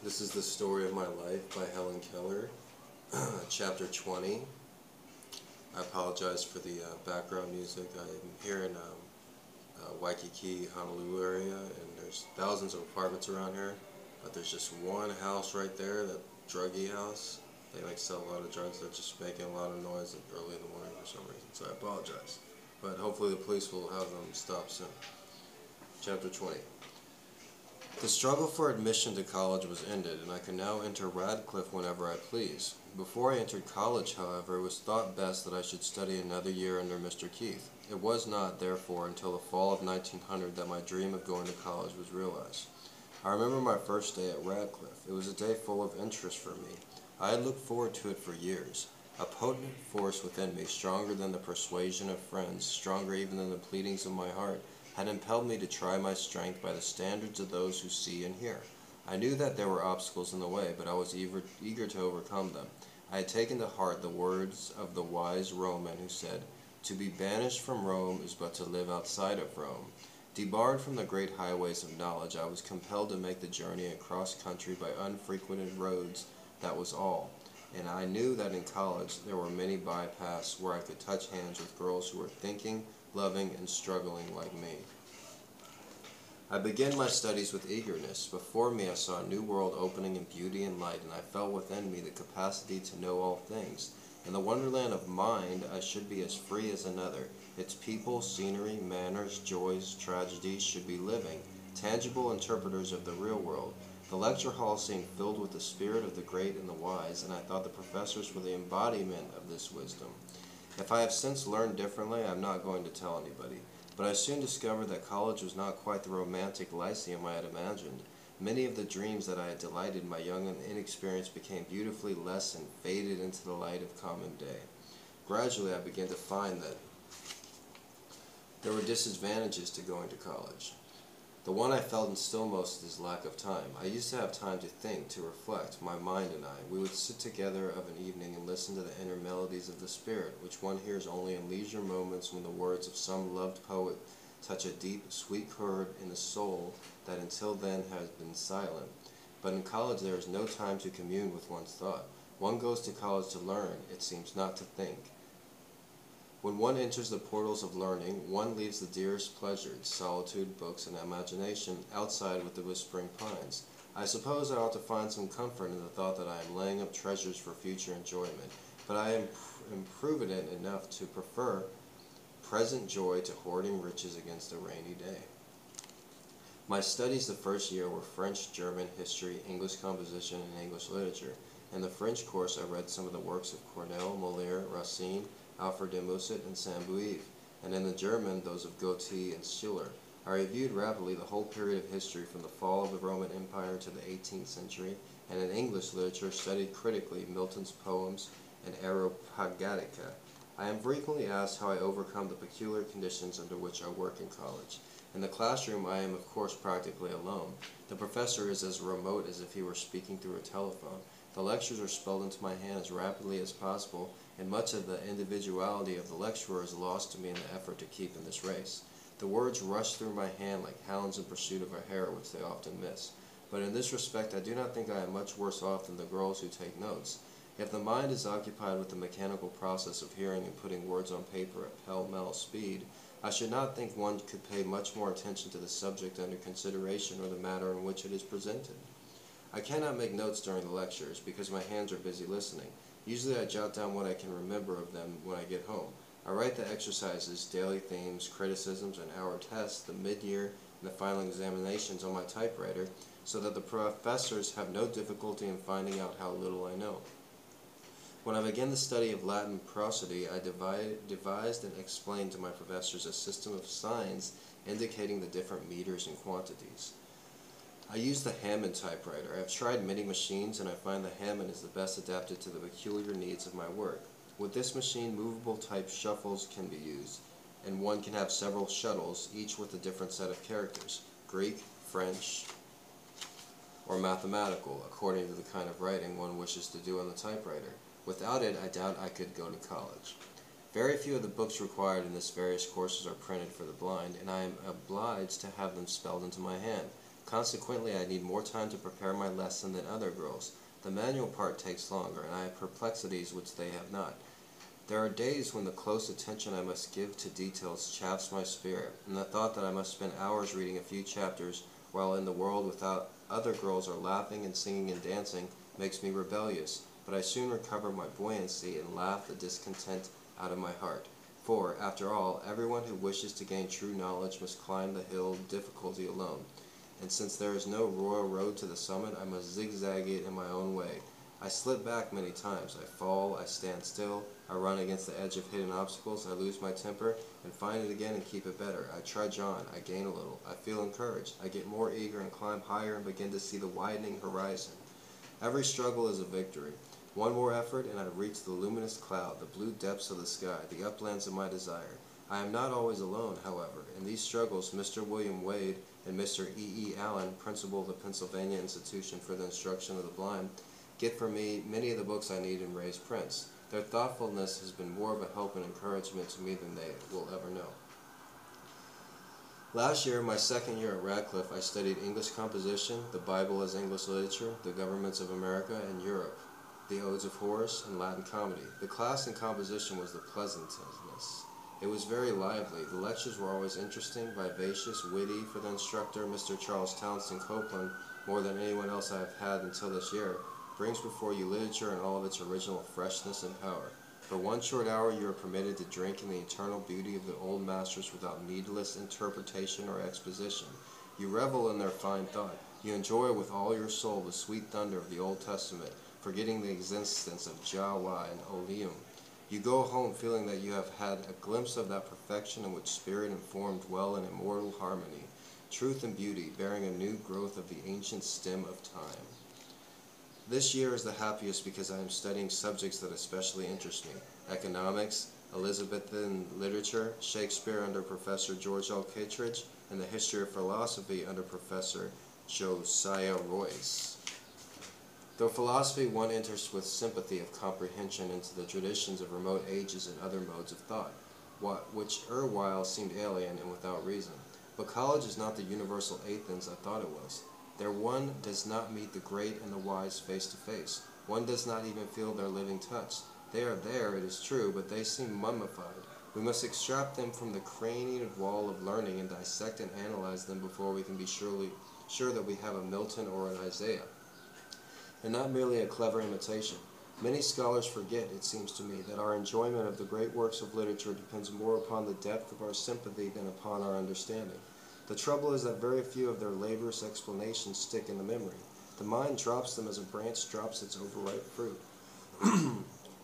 This is the story of my life by Helen Keller, chapter 20. I apologize for the background music. I'm here in Waikiki, Honolulu area, and there's thousands of apartments around here, but there's just one house right there, that druggie house. They sell a lot of drugs. They're just making a lot of noise early in the morning for some reason, so I apologize. But hopefully the police will have them stop soon. Chapter 20. The struggle for admission to college was ended, and I could now enter Radcliffe whenever I pleased. Before I entered college, however, it was thought best that I should study another year under Mr. Keith. It was not, therefore, until the fall of 1900 that my dream of going to college was realized. I remember my first day at Radcliffe. It was a day full of interest for me. I had looked forward to it for years. A potent force within me, stronger than the persuasion of friends, stronger even than the pleadings of my heart, had impelled me to try my strength by the standards of those who see and hear. I knew that there were obstacles in the way, but I was eager to overcome them. I had taken to heart the words of the wise Roman who said, "To be banished from Rome is but to live outside of Rome." Debarred from the great highways of knowledge, I was compelled to make the journey across country by unfrequented roads, that was all. And I knew that in college there were many bypaths where I could touch hands with girls who were thinking, loving, and struggling like me. I began my studies with eagerness. Before me I saw a new world opening in beauty and light, and I felt within me the capacity to know all things. In the wonderland of mind I should be as free as another. Its people, scenery, manners, joys, tragedies should be living, tangible interpreters of the real world. The lecture hall seemed filled with the spirit of the great and the wise, and I thought the professors were the embodiment of this wisdom. If I have since learned differently, I am not going to tell anybody. But I soon discovered that college was not quite the romantic lyceum I had imagined. Many of the dreams that I had delighted my young and inexperience became beautifully less and faded into the light of common day. Gradually I began to find that there were disadvantages to going to college. The one I felt and still most is lack of time. I used to have time to think, to reflect, my mind and I. We would sit together of an evening and listen to the inner melodies of the spirit, which one hears only in leisure moments when the words of some loved poet touch a deep, sweet chord in the soul that until then has been silent. But in college there is no time to commune with one's thought. One goes to college to learn, it seems, not to think. When one enters the portals of learning, one leaves the dearest pleasures, solitude, books, and imagination, outside with the whispering pines. I suppose I ought to find some comfort in the thought that I am laying up treasures for future enjoyment, but I am improvident enough to prefer present joy to hoarding riches against a rainy day. My studies the first year were French, German, history, English composition, and English literature. In the French course I read some of the works of Corneille, Molière, Racine, Alfred de Musset, and Saint-Beuve, and in the German those of Goethe and Schiller. I reviewed rapidly the whole period of history from the fall of the Roman Empire to the 18th century, and in English literature studied critically Milton's poems and Areopagitica. I am frequently asked how I overcome the peculiar conditions under which I work in college. In the classroom I am of course practically alone. The professor is as remote as if he were speaking through a telephone. The lectures are spelled into my hand as rapidly as possible, and much of the individuality of the lecturer is lost to me in the effort to keep in this race. The words rush through my hand like hounds in pursuit of a hare, which they often miss. But in this respect I do not think I am much worse off than the girls who take notes. If the mind is occupied with the mechanical process of hearing and putting words on paper at pell-mell speed, I should not think one could pay much more attention to the subject under consideration or the matter in which it is presented. I cannot make notes during the lectures because my hands are busy listening. Usually I jot down what I can remember of them when I get home. I write the exercises, daily themes, criticisms, and hour tests, the mid-year and the final examinations on my typewriter, so that the professors have no difficulty in finding out how little I know. When I began the study of Latin prosody, I devised and explained to my professors a system of signs indicating the different meters and quantities. I use the Hammond typewriter. I have tried many machines, and I find the Hammond is the best adapted to the peculiar needs of my work. With this machine, movable type shuffles can be used, and one can have several shuttles, each with a different set of characters, Greek, French, or mathematical, according to the kind of writing one wishes to do on the typewriter. Without it, I doubt I could go to college. Very few of the books required in this various courses are printed for the blind, and I am obliged to have them spelled into my hand. Consequently, I need more time to prepare my lesson than other girls. The manual part takes longer, and I have perplexities which they have not. There are days when the close attention I must give to details chafes my spirit, and the thought that I must spend hours reading a few chapters while in the world without other girls are laughing and singing and dancing makes me rebellious, but I soon recover my buoyancy and laugh the discontent out of my heart. For, after all, everyone who wishes to gain true knowledge must climb the hill of difficulty alone, and since there is no royal road to the summit, I must zigzag it in my own way. I slip back many times. I fall, I stand still, I run against the edge of hidden obstacles, I lose my temper, and find it again and keep it better. I trudge on, I gain a little, I feel encouraged, I get more eager and climb higher and begin to see the widening horizon. Every struggle is a victory. One more effort and I reach the luminous cloud, the blue depths of the sky, the uplands of my desire. I am not always alone, however. In these struggles, Mr. William Wade and Mr. E. Allen, principal of the Pennsylvania Institution for the Instruction of the Blind, get for me many of the books I need in raised prints. Their thoughtfulness has been more of a help and encouragement to me than they will ever know. Last year, my second year at Radcliffe, I studied English composition, the Bible as English literature, the governments of America and Europe, the Odes of Horace, and Latin comedy. The class in composition was the pleasantest. It was very lively. The lectures were always interesting, vivacious, witty. For the instructor, Mr. Charles Townsend Copeland, more than anyone else I have had until this year, brings before you literature in all of its original freshness and power. For 1 short hour you are permitted to drink in the eternal beauty of the old masters without needless interpretation or exposition. You revel in their fine thought. You enjoy with all your soul the sweet thunder of the Old Testament, forgetting the existence of Jawa and Olium. You go home feeling that you have had a glimpse of that perfection in which spirit and form dwell in immortal harmony, truth and beauty, bearing a new growth of the ancient stem of time. This year is the happiest because I am studying subjects that especially interest me: economics, Elizabethan literature, Shakespeare under Professor George L. Kittredge, and the history of philosophy under Professor Josiah Royce. Though philosophy, one enters with sympathy of comprehension into the traditions of remote ages and other modes of thought, which erewhile seemed alien and without reason. But college is not the universal Athens I thought it was. There one does not meet the great and the wise face to face. One does not even feel their living touch. They are there, it is true, but they seem mummified. We must extract them from the cranied wall of learning and dissect and analyze them before we can be sure that we have a Milton or an Isaiah, and not merely a clever imitation. Many scholars forget, it seems to me, that our enjoyment of the great works of literature depends more upon the depth of our sympathy than upon our understanding. The trouble is that very few of their laborious explanations stick in the memory. The mind drops them as a branch drops its overripe fruit.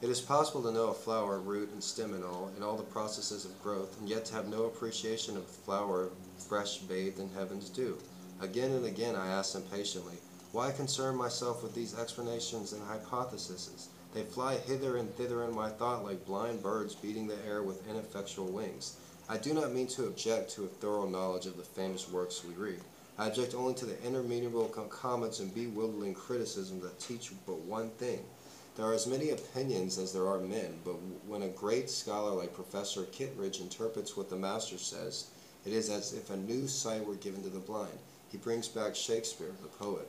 It is possible to know a flower, root, and stem and all the processes of growth, and yet to have no appreciation of the flower fresh bathed in heaven's dew. Again and again I ask impatiently, why concern myself with these explanations and hypotheses? They fly hither and thither in my thought like blind birds beating the air with ineffectual wings. I do not mean to object to a thorough knowledge of the famous works we read. I object only to the interminable comments and bewildering criticism that teach but one thing. There are as many opinions as there are men, but when a great scholar like Professor Kittredge interprets what the master says, it is as if a new sight were given to the blind. He brings back Shakespeare, the poet.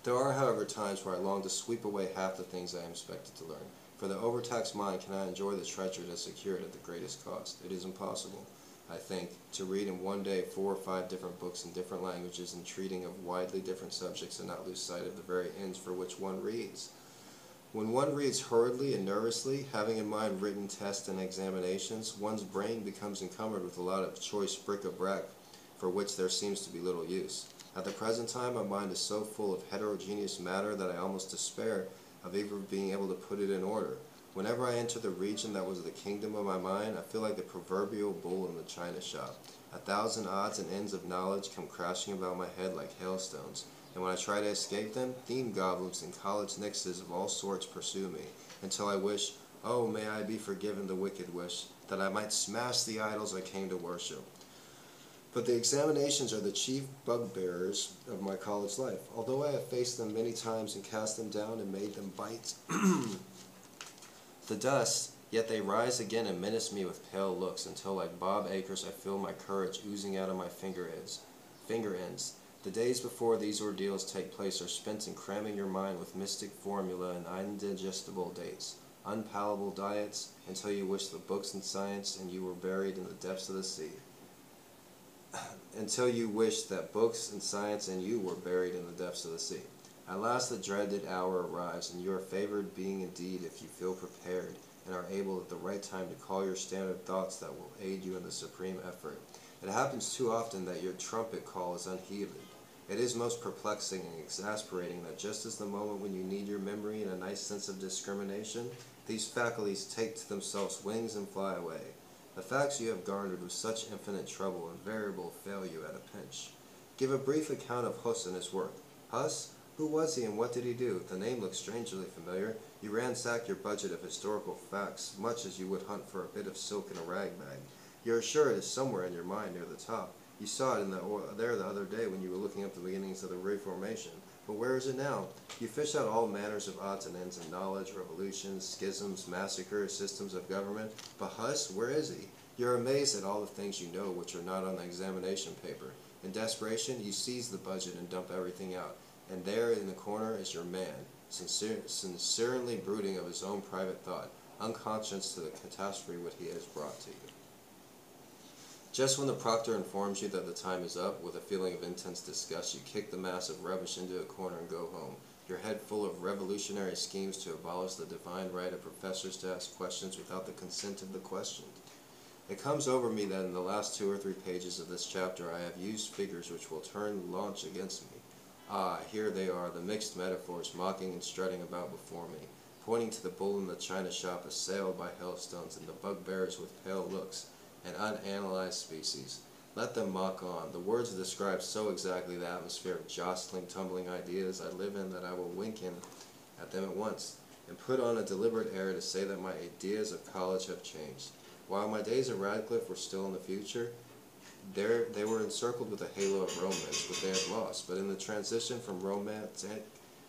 There are, however, times where I long to sweep away half the things I am expected to learn. For the overtaxed mind cannot enjoy the treasure that is secured at the greatest cost. It is impossible, I think, to read in one day 4 or 5 different books in different languages and treating of widely different subjects and not lose sight of the very ends for which one reads. When one reads hurriedly and nervously, having in mind written tests and examinations, one's brain becomes encumbered with a lot of choice bric-a-brac for which there seems to be little use. At the present time, my mind is so full of heterogeneous matter that I almost despair of ever being able to put it in order. Whenever I enter the region that was the kingdom of my mind, I feel like the proverbial bull in the china shop. 1,000 odds and ends of knowledge come crashing about my head like hailstones, and when I try to escape them, theme goblins and college nixes of all sorts pursue me, until I wish, oh, may I be forgiven the wicked wish, that I might smash the idols I came to worship. But the examinations are the chief bugbearers of my college life. Although I have faced them many times and cast them down and made them bite the dust, yet they rise again and menace me with pale looks, until like Bob Acres I feel my courage oozing out of my finger ends. The days before these ordeals take place are spent in cramming your mind with mystic formula and indigestible dates, unpalatable diets, until you wish the books and science and you were buried in the depths of the sea. Until you wish that books and science and you were buried in the depths of the sea. At last the dreaded hour arrives, and you are favored being indeed if you feel prepared and are able at the right time to call your standard thoughts that will aid you in the supreme effort. It happens too often that your trumpet call is unheeded. It is most perplexing and exasperating that just as the moment when you need your memory and a nice sense of discrimination, these faculties take to themselves wings and fly away. The facts you have garnered with such infinite trouble invariably fail you at a pinch. Give a brief account of Huss and his work. Huss? Who was he and what did he do? The name looks strangely familiar. You ransack your budget of historical facts, much as you would hunt for a bit of silk in a rag bag. You are sure it is somewhere in your mind near the top. You saw it there the other day when you were looking up the beginnings of the Reformation. But where is it now? You fish out all manners of odds and ends in knowledge, revolutions, schisms, massacres, systems of government. But Huss, where is he? You are amazed at all the things you know which are not on the examination paper. In desperation, you seize the budget and dump everything out. And there in the corner is your man, sincerely brooding of his own private thought, unconscious to the catastrophe what he has brought to you. Just when the proctor informs you that the time is up, with a feeling of intense disgust, you kick the mass of rubbish into a corner and go home, your head full of revolutionary schemes to abolish the divine right of professors to ask questions without the consent of the questioned. It comes over me that in the last 2 or 3 pages of this chapter I have used figures which will turn launch against me. Ah, here they are, the mixed metaphors mocking and strutting about before me, pointing to the bull in the china shop assailed by hailstones and the bugbears with pale looks, an unanalyzed species. Let them mock on. The words describe so exactly the atmosphere of jostling, tumbling ideas I live in that I will wink in at them at once, and put on a deliberate air to say that my ideas of college have changed. While my days at Radcliffe were still in the future, they were encircled with a halo of romance, which they had lost. But in the transition from romantic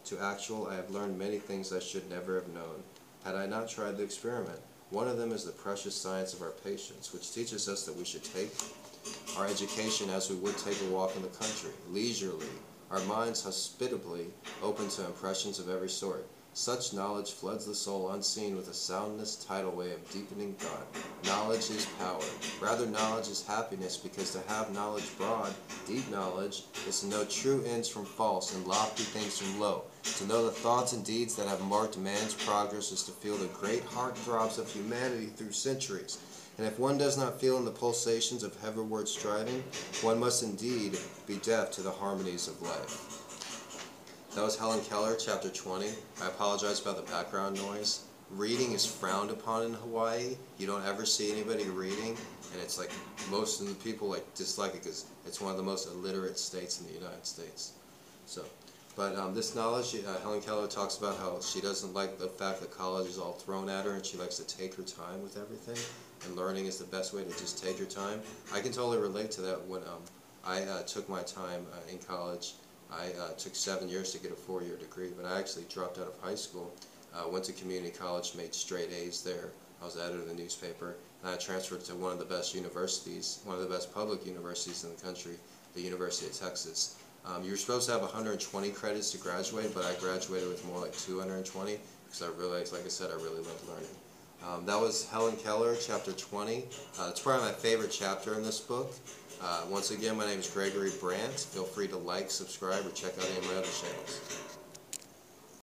to actual, I have learned many things I should never have known, had I not tried the experiment. One of them is the precious science of our patience, which teaches us that we should take our education as we would take a walk in the country, leisurely, our minds hospitably open to impressions of every sort. Such knowledge floods the soul unseen with a soundness tidal way of deepening thought. Knowledge is power. Rather, knowledge is happiness, because to have knowledge broad, deep knowledge, is to know true ends from false and lofty things from low. To know the thoughts and deeds that have marked man's progress is to feel the great heart-throbs of humanity through centuries. And if one does not feel in the pulsations of heavenward striving, one must indeed be deaf to the harmonies of life. That was Helen Keller, Chapter 20. I apologize about the background noise. Reading is frowned upon in Hawaii. You don't ever see anybody reading, and it's like most of the people dislike it because it's one of the most illiterate states in the United States. But this knowledge, Helen Keller talks about how she doesn't like the fact that college is all thrown at her, and she likes to take her time with everything, and learning is the best way to just take your time. I can totally relate to that. When I took my time in college, I took 7 years to get a 4-year degree, but I actually dropped out of high school, went to community college, made straight A's there. I was editor of the newspaper, and I transferred to one of the best universities, one of the best public universities in the country, the University of Texas. You were supposed to have 120 credits to graduate, but I graduated with more like 220, because I realized, like I said, I really loved learning. That was Helen Keller, Chapter 20. It's probably my favorite chapter in this book. Once again, my name is Gregory Brandt. Feel free to like, subscribe, or check out any of my other channels.